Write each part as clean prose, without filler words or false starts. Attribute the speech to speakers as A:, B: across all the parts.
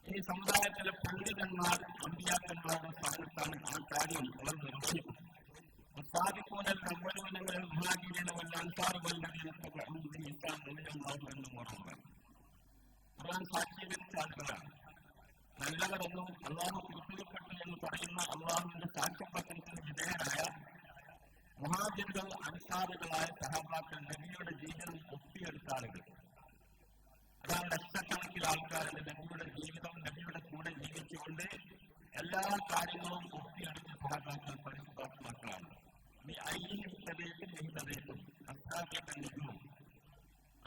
A: ഈ സമുദായത്തിലെ പണ്ഡിതന്മാർ അമ്പിയാക്കന്മാരുടെ സ്ഥാനത്താണ് ആ കാര്യം അവർ നിർവഹിക്കും. സാധിക്കൂനൽ അവരുവനങ്ങൾ മഹാജീവന വല്ലാൻസാർ വല്ലതീനത്തെ ഇസ്ലാം എന്നും ഓർമ്മ ഖുർആൻ സാക്ഷീകരിച്ച ആളുകളാണ്. നല്ലവരെന്നും അള്ളാഹു തൃപ്തിപ്പെട്ടു എന്ന് പറയുന്ന അള്ളാഹുവിന്റെ സാക്ഷ്യപത്രത്തിന് വിധേയരായ മുഹാജിറുകൾ അൻസാറുകളായ സഹാബാക്കൾ നബിയുടെ ജീവിതം ഒപ്പിയെടുത്ത ആളുകൾ. അതാണ് ലക്ഷക്കണക്കിൽ ആൾക്കാരുടെ നബിയുടെ ജീവിതം നബിയുടെ കൂടെ ജീവിച്ചുകൊണ്ട് എല്ലാ കാര്യങ്ങളും ഒപ്പിയെടുത്ത സഹാബാക്കൾ പരിശുദ്ധാത്മാക്കളാണ്. ഈ അയ്യപ്പെട്ടതേക്കും അസ്ഥാപിക്കും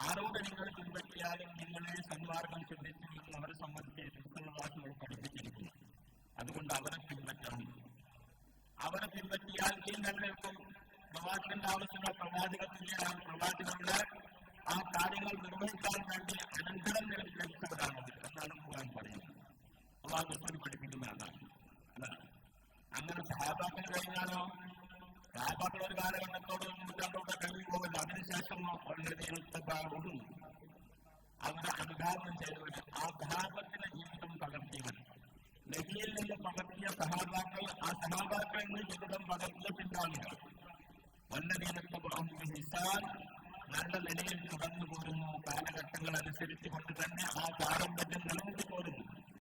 A: ആരോട് നിങ്ങൾ പിൻപറ്റിയാലും നിങ്ങളെ സന്മാർഗം ശ്രദ്ധിച്ചിരിക്കും അവരെ സംബന്ധിച്ച് വാക്കുകൾ പഠിപ്പിച്ചിരിക്കുന്നു. അതുകൊണ്ട് അവരെ പിൻപറ്റണം. അവരെ പിൻപറ്റിയാൽ ഈ ഞങ്ങൾക്കും പ്രവാചകന്റെ ആവശ്യമുള്ള പ്രവാചകത്തിലാണ് പ്രവാചകരുടെ ആ കാര്യങ്ങൾ നിർവഹിക്കാൻ വേണ്ടി അനന്തരം ലഭിച്ചവരാണത് എന്നാണ് ഖുർആൻ പറയുന്നത്. അള്ളാഹു പഠിപ്പിക്കുന്നതാണ്. അങ്ങനെ സഹാബാക്കൾ കഴിഞ്ഞാലോ സഹാബാക്കൾ ഒരു കാലഘട്ടത്തോടും നൂറ്റാണ്ടോടെ കഴിഞ്ഞു പോകില്ല. അതിനുശേഷം അവരുടെ അവരെ അനുധാരണം ചെയ്തവർ ആ സഹാബത്തിന്റെ ജീവിതം പകർത്തിയവർ നബിയിൽ നിന്ന് പകർത്തിയ സഹാബാക്കൾ ആ സഹാബാക്കളിൽ നിന്ന് ജീവിതം പകർത്തിയ പിൻഗാമികൾ വല്ലതീനത്തെ ഹിസാൻ നല്ല നിലയിൽ തുടർന്നു പോരുന്നു. കാലഘട്ടങ്ങൾ അനുസരിച്ച് കൊണ്ട് തന്നെ ആ പാരമ്പര്യം നിലനിർത്തി പോരുന്നു.